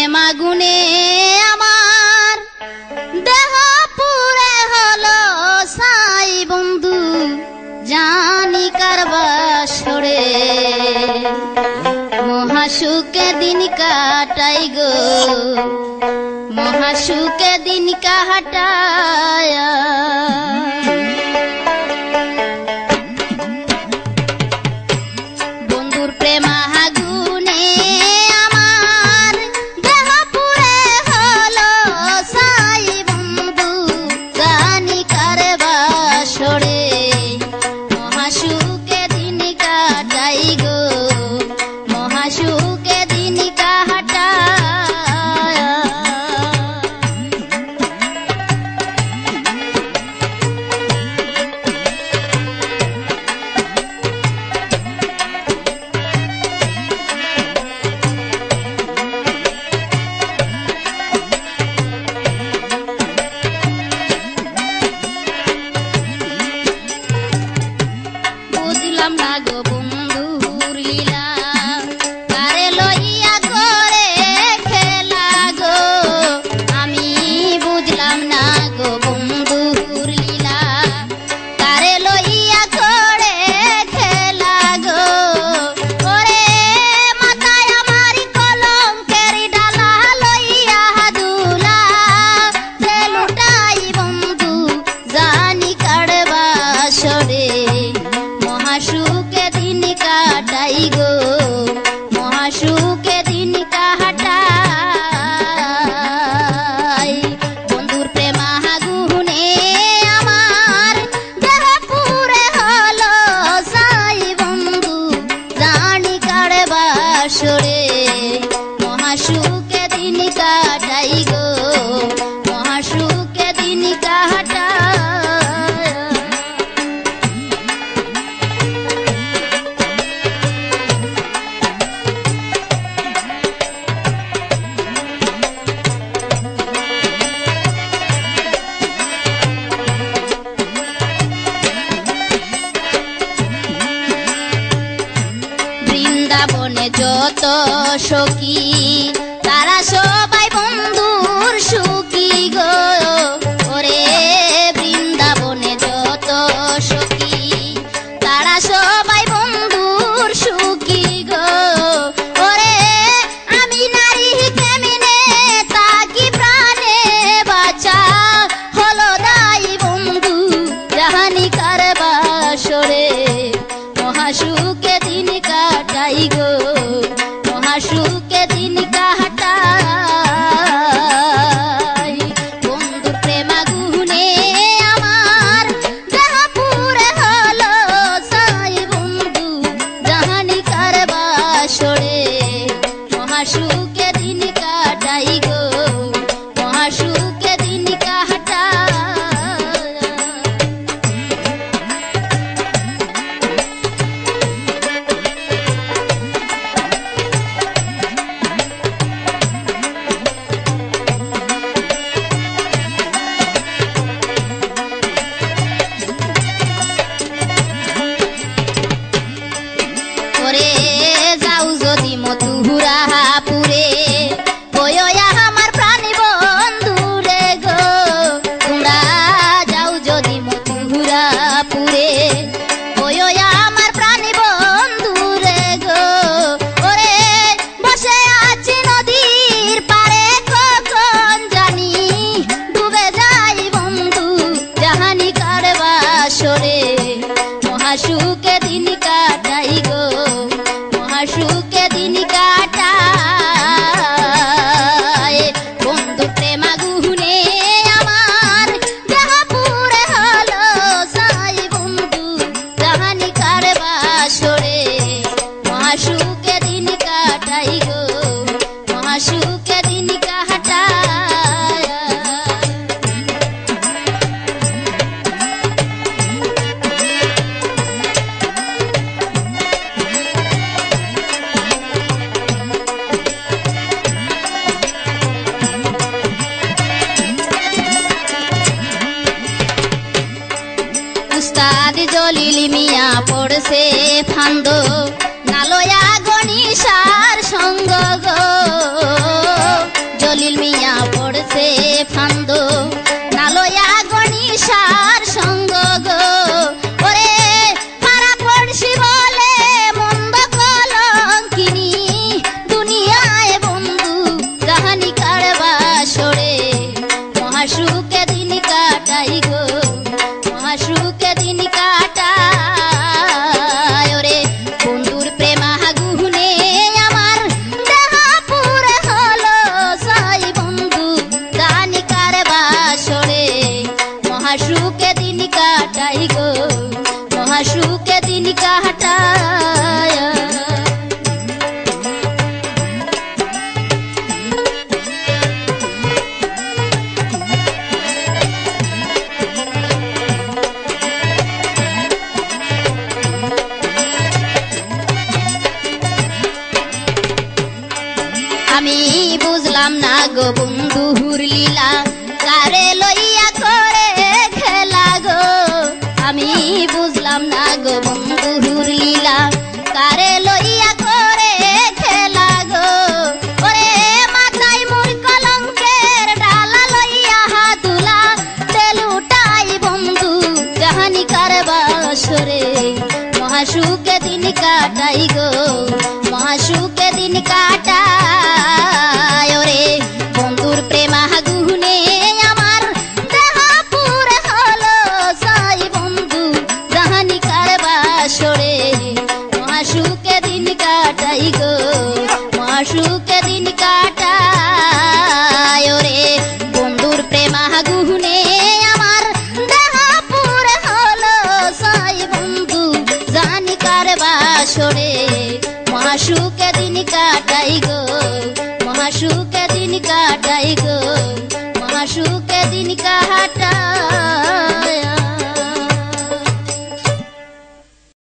প্রেম আগুনে আমার দেহ পুরে হলো সাই বন্ধু জানি কার বাসরে মহাসুখে দিন কাটাই গো মহাসুখে দিন কাটায় বন্ধুর প্রেম আগুনে আমার দেহ পুরে হলো সাই বন্ধু জানি কার বাসরে মহাসুখে দিন কাটাই গো মহাসুখে দিন কাটায় বুঝলাম না গো বন্ধুর লীলা কারে লইয়া করে খেলা গো আমি বুঝলাম না গো বন্ধুর লীলা কারে লইয়া করে খেলা গো ওরে মাথায় আমার কলঙ্কের ডালা লইয়া দুলা সে লুটাই বন্ধু জানি কাড়বা সরে মহাসুখে দিন কাটাই গো মহাসুখে দিন কাটাই বন্ধুর প্রেম আগুনে আমার দেহ পুরে হলো সাই বন্ধু জানি কার বাসরে মহাসুখে দিন কাটাই গো মহাসুখে দিন কাটাই বৃন্দাবনে যত সখী তারা সবাই বন্ধুর সুখী গো ওরে বৃন্দাবনে যত সখী তারা সবাই বন্ধুর সুখী গো ওরে আমি নারী কেমনে তাকি প্রাণে বাঁচা হলো দাই বন্ধু জাহানি কার বাসরে মহাসুখে দিন কাটাই গো মহাসুখে দিন কাটাই বন্ধুর প্রেম আগুনে আমার দেহ পুরে হলো সাই বন্ধু জাহানি কার বাসরে মহাসুখে দিন কাটাই গো মহাসুখে দিন কাটাই ওরে যাও যদি মথুরাপুরে কইয়া আমার প্রাণী বন্ধু রে গো তোমরা যাও যদি মথুরাপুরে কইয়া আমার প্রাণী বন্ধু রে গো ওরে বসে আছি নদীর পারে কখন জানি ডুবে যাই বন্ধু জাহানি কার বাসরে মহাসুখে দিন কাটাই গো মহাসুখে দিন কাটাই বন্ধু প্রেম আগুনে আমার দেহ পুরে হলো সাই বন্ধু জাহানি কার বাসরে মহাসুখে দিন কাটাই গো মহাসুখে দিন কাটাই উস্তাদ জলিল মিয়া পড়ছে ফান্দ নালয়া গণিসার সঙ্গ গো বুঝলাম না গো বন্ধুর লীলা কারে লইয়া করে খেলা গো আমি বুঝলাম না গো বন্ধুর লীলা কারে লইয়া করে খেলা গো ওরে মাথায় মোর কলঙ্কের ডালা লইয়া হাতুলা তেলুটাই বন্ধু কাহানি কারবাসরে মহাসুখে দিন কাটাই গো মহাসুখে দিন কাটাই ওরে বন্ধুর প্রেমাগুনে আমার দেহ পুরে হলো সাই বন্ধু জাহানি কারবাসরে মহাসুখে দিন কাটাই গো মহাসুখে দিন কাটাই ওরে বন্ধুর প্রেমাগুনে আমার দেহ পুরে হলো সাই বন্ধু জাহানি কারবাসরে মহাসুখে দিন কাটাই গো মহাসুখে দিন কাটাই গো মহাসুখে দিন কাটাই।